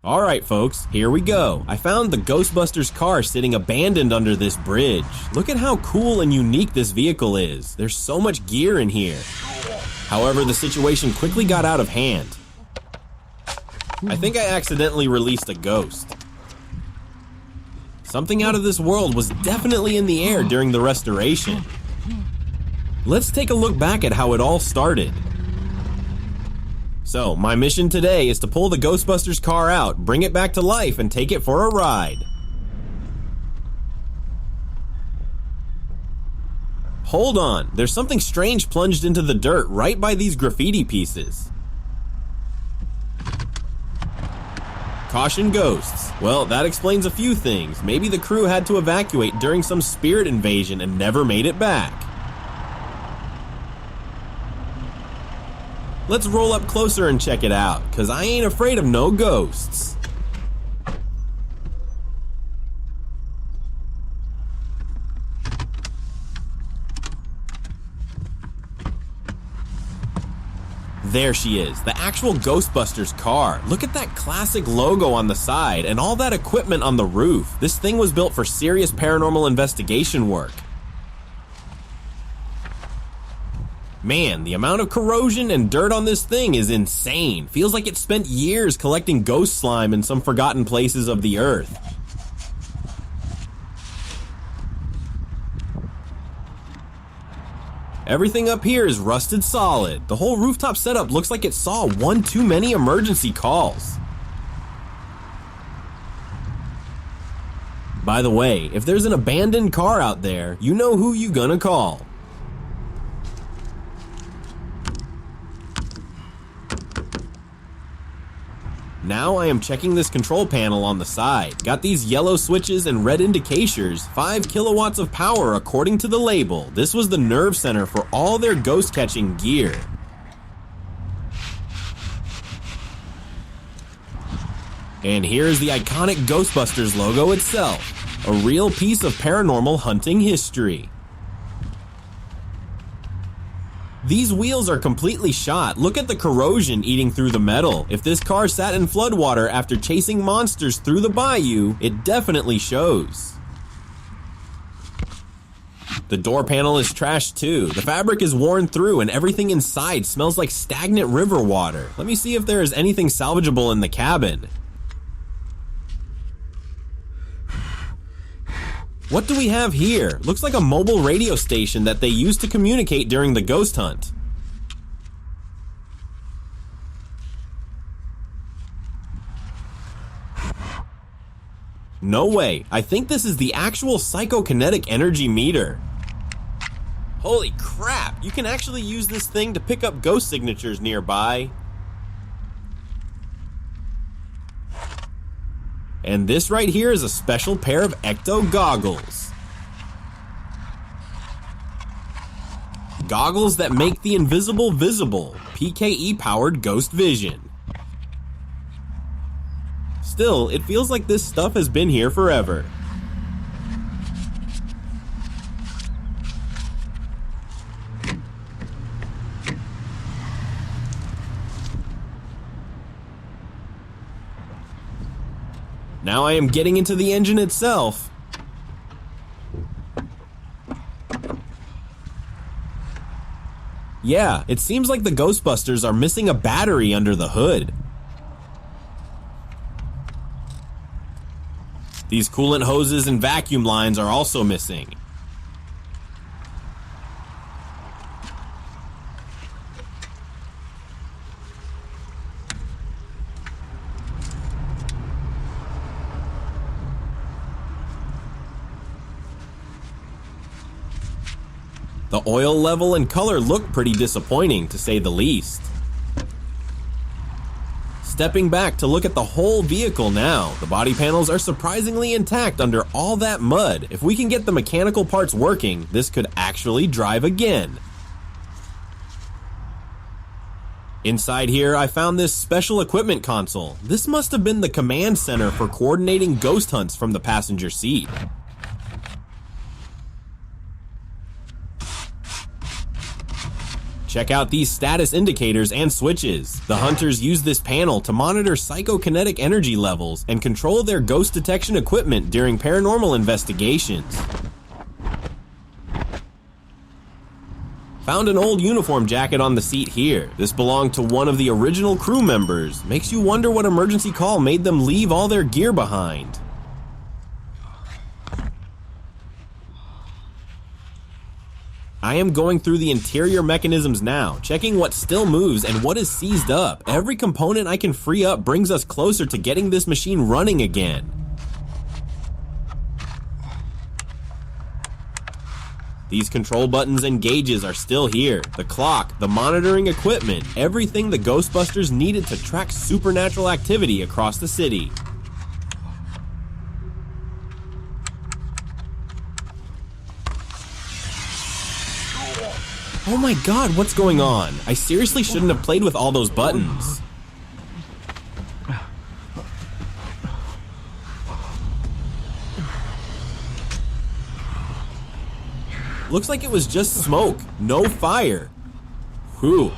Alright folks, here we go. I found the Ghostbusters car sitting abandoned under this bridge. Look at how cool and unique this vehicle is. There's so much gear in here. However, the situation quickly got out of hand. I think I accidentally released a ghost. Something out of this world was definitely in the air during the restoration. Let's take a look back at how it all started. So, my mission today is to pull the Ghostbusters car out, bring it back to life, and take it for a ride. Hold on, there's something strange plunged into the dirt right by these graffiti pieces. Caution ghosts. Well, that explains a few things. Maybe the crew had to evacuate during some spirit invasion and never made it back. Let's roll up closer and check it out, cause I ain't afraid of no ghosts. There she is, the actual Ghostbusters car. Look at that classic logo on the side and all that equipment on the roof. This thing was built for serious paranormal investigation work. Man, the amount of corrosion and dirt on this thing is insane. Feels like it spent years collecting ghost slime in some forgotten places of the earth. Everything up here is rusted solid. The whole rooftop setup looks like it saw one too many emergency calls. By the way, if there's an abandoned car out there, you know who you gonna call. Now I am checking this control panel on the side. Got these yellow switches and red indicators, 5 kilowatts of power according to the label. This was the nerve center for all their ghost catching gear. And here's the iconic Ghostbusters logo itself, a real piece of paranormal hunting history. These wheels are completely shot. Look at the corrosion eating through the metal. If this car sat in floodwater after chasing monsters through the bayou, it definitely shows. The door panel is trashed too. The fabric is worn through and everything inside smells like stagnant river water. Let me see if there is anything salvageable in the cabin. What do we have here? Looks like a mobile radio station that they used to communicate during the ghost hunt. No way, I think this is the actual psychokinetic energy meter. Holy crap, you can actually use this thing to pick up ghost signatures nearby. And this right here is a special pair of ecto goggles. Goggles that make the invisible visible, PKE powered ghost vision. Still, it feels like this stuff has been here forever. Now I am getting into the engine itself. Yeah, it seems like the Ghostbusters are missing a battery under the hood. These coolant hoses and vacuum lines are also missing. The oil level and color look pretty disappointing, to say the least. Stepping back to look at the whole vehicle now, the body panels are surprisingly intact under all that mud. If we can get the mechanical parts working, this could actually drive again. Inside here, I found this special equipment console. This must have been the command center for coordinating ghost hunts from the passenger seat. Check out these status indicators and switches. The hunters use this panel to monitor psychokinetic energy levels and control their ghost detection equipment during paranormal investigations. Found an old uniform jacket on the seat here. This belonged to one of the original crew members. Makes you wonder what emergency call made them leave all their gear behind. I am going through the interior mechanisms now, checking what still moves and what is seized up. Every component I can free up brings us closer to getting this machine running again. These control buttons and gauges are still here. The clock, the monitoring equipment, everything the Ghostbusters needed to track supernatural activity across the city. Oh my god, what's going on? I seriously shouldn't have played with all those buttons. Looks like it was just smoke, no fire. Whew.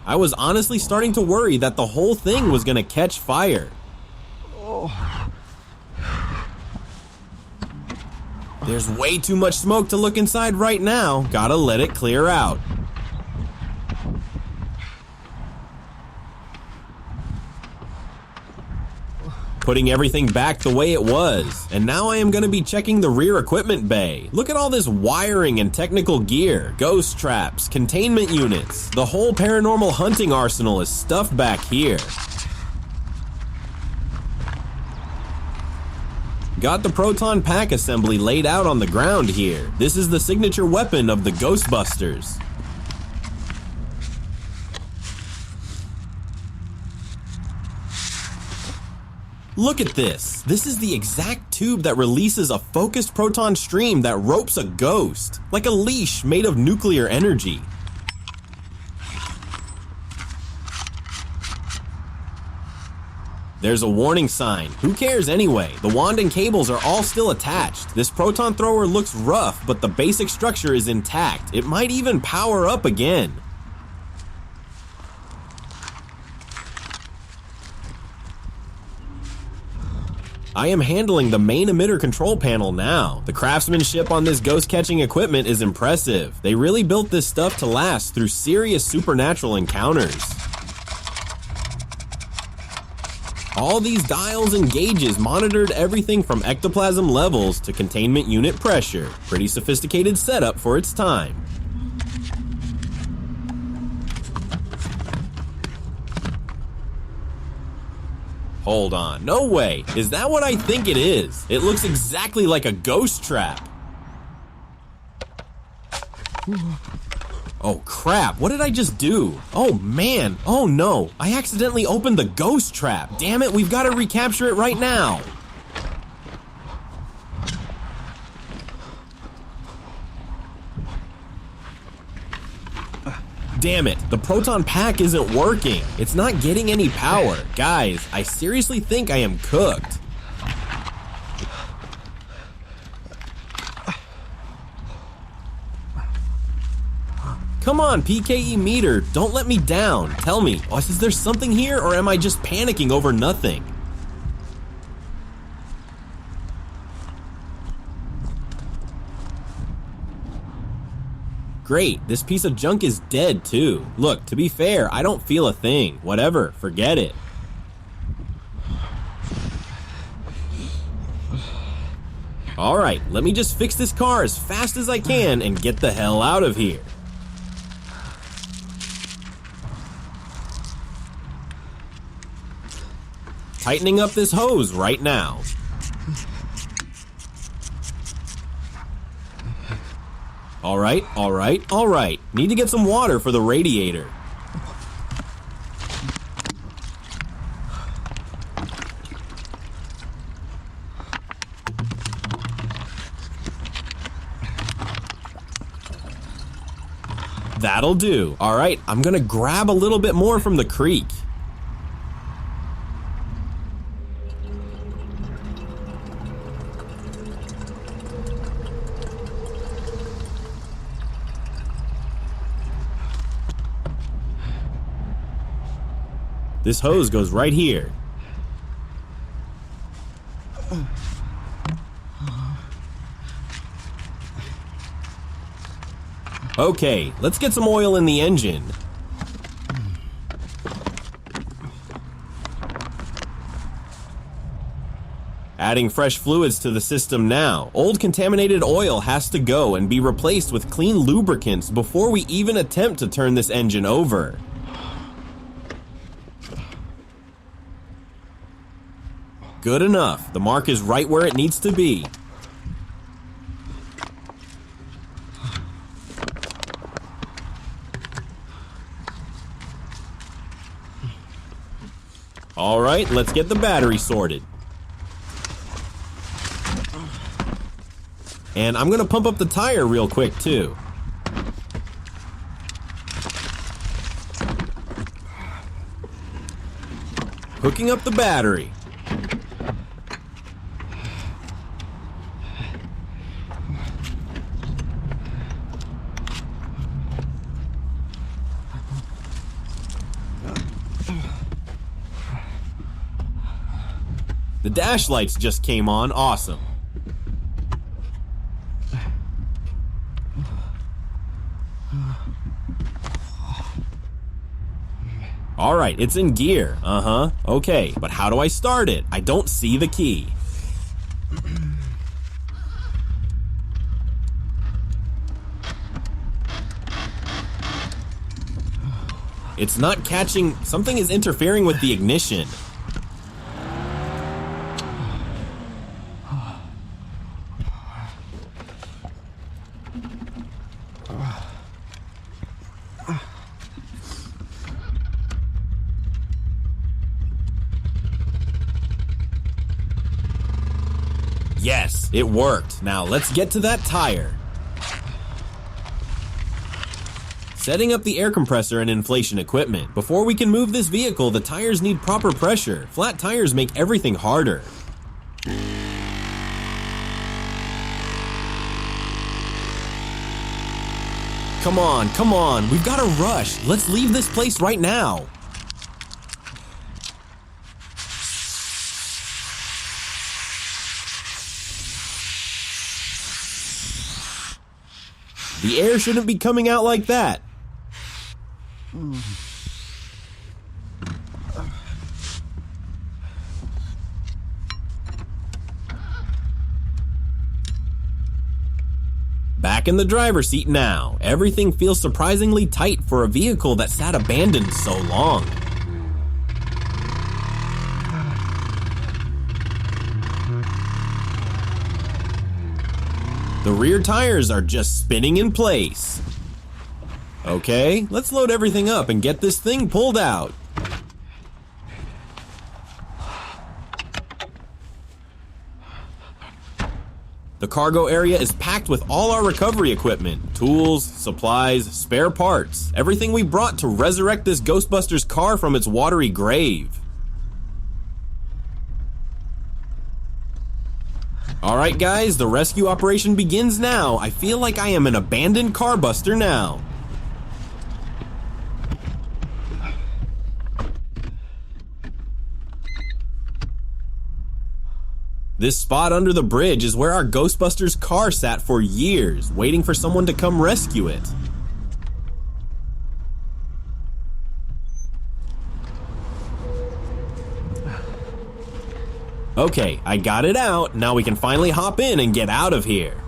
I was honestly starting to worry that the whole thing was gonna catch fire. There's way too much smoke to look inside right now. Gotta let it clear out. Putting everything back the way it was. And now I am going to be checking the rear equipment bay. Look at all this wiring and technical gear, ghost traps, containment units. The whole paranormal hunting arsenal is stuffed back here. Got the proton pack assembly laid out on the ground here. This is the signature weapon of the Ghostbusters. Look at this. This is the exact tube that releases a focused proton stream that ropes a ghost, like a leash made of nuclear energy. There's a warning sign. Who cares anyway? The wand and cables are all still attached. This proton thrower looks rough, but the basic structure is intact. It might even power up again. I am handling the main emitter control panel now. The craftsmanship on this ghost-catching equipment is impressive. They really built this stuff to last through serious supernatural encounters. All these dials and gauges monitored everything from ectoplasm levels to containment unit pressure. Pretty sophisticated setup for its time. Hold on, no way. Is that what I think it is? It looks exactly like a ghost trap. Oh crap, what did I just do? Oh man, oh no, I accidentally opened the ghost trap. Damn it, we've got to recapture it right now. Damn it, the proton pack isn't working. It's not getting any power. Guys, I seriously think I am cooked. Come on, PKE meter, don't let me down. Tell me, is there something here or am I just panicking over nothing? Great, this piece of junk is dead too. Look, to be fair, I don't feel a thing. Whatever, forget it. Alright, let me just fix this car as fast as I can and get the hell out of here. Tightening up this hose right now. Alright, alright, alright. Need to get some water for the radiator. That'll do. Alright, I'm gonna grab a little bit more from the creek. This hose goes right here. Okay, let's get some oil in the engine. Adding fresh fluids to the system now. Old contaminated oil has to go and be replaced with clean lubricants before we even attempt to turn this engine over. Good enough. The mark is right where it needs to be. All right, let's get the battery sorted. And I'm gonna pump up the tire real quick too. Hooking up the battery. The dash lights just came on, awesome. All right, it's in gear, okay, but how do I start it? I don't see the key. It's not catching, something is interfering with the ignition. Yes, it worked. Now let's get to that tire. Setting up the air compressor and inflation equipment. Before we can move this vehicle, the tires need proper pressure. Flat tires make everything harder. Come on, we've got to rush. Let's leave this place right now. The air shouldn't be coming out like that. Back in the driver's seat now. Everything feels surprisingly tight for a vehicle that sat abandoned so long. The rear tires are just spinning in place. Okay, let's load everything up and get this thing pulled out. The cargo area is packed with all our recovery equipment, tools, supplies, spare parts, everything we brought to resurrect this Ghostbusters car from its watery grave. Alright guys, the rescue operation begins now. I feel like I am an abandoned car buster now. This spot under the bridge is where our Ghostbusters car sat for years, waiting for someone to come rescue it. Okay, I got it out. Now we can finally hop in and get out of here.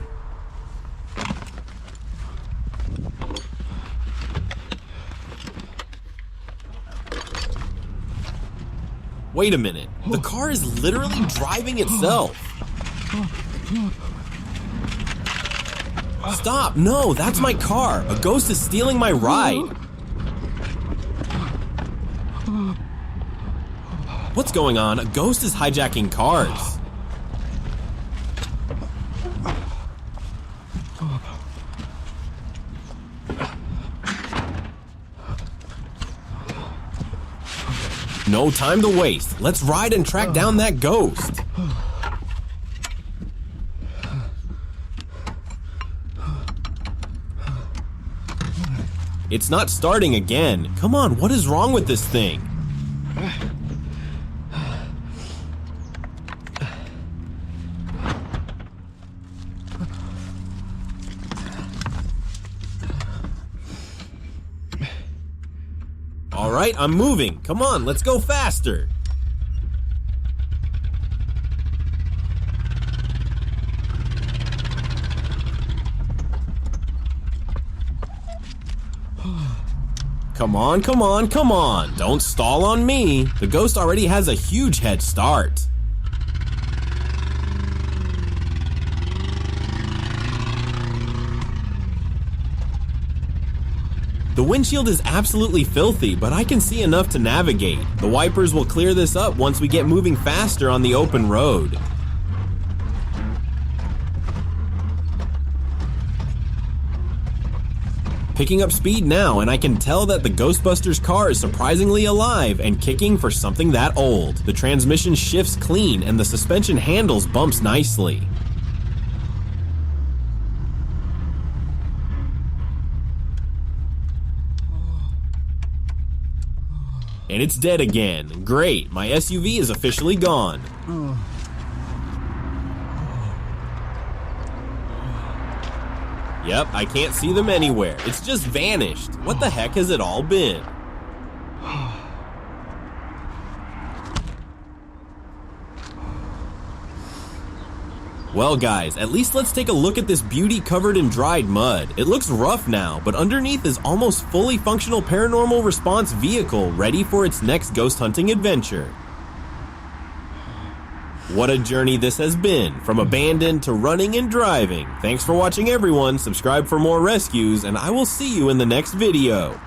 Wait a minute. The car is literally driving itself. Stop! No, that's my car. A ghost is stealing my ride. What's going on? A ghost is hijacking cars. No time to waste. Let's ride and track down that ghost. It's not starting again. Come on, what is wrong with this thing? All right, I'm moving. Come on, let's go faster. Come on, come on, come on. Don't stall on me. The ghost already has a huge head start. The windshield is absolutely filthy, but I can see enough to navigate. The wipers will clear this up once we get moving faster on the open road. Picking up speed now, and I can tell that the Ghostbusters car is surprisingly alive and kicking for something that old. The transmission shifts clean and the suspension handles bumps nicely. And it's dead again. Great, my SUV is officially gone. Yep, I can't see them anywhere. It's just vanished. What the heck has it all been? Well guys, at least let's take a look at this beauty covered in dried mud. It looks rough now, but underneath is almost fully functional paranormal response vehicle ready for its next ghost hunting adventure. What a journey this has been, from abandoned to running and driving. Thanks for watching everyone, subscribe for more rescues, and I will see you in the next video.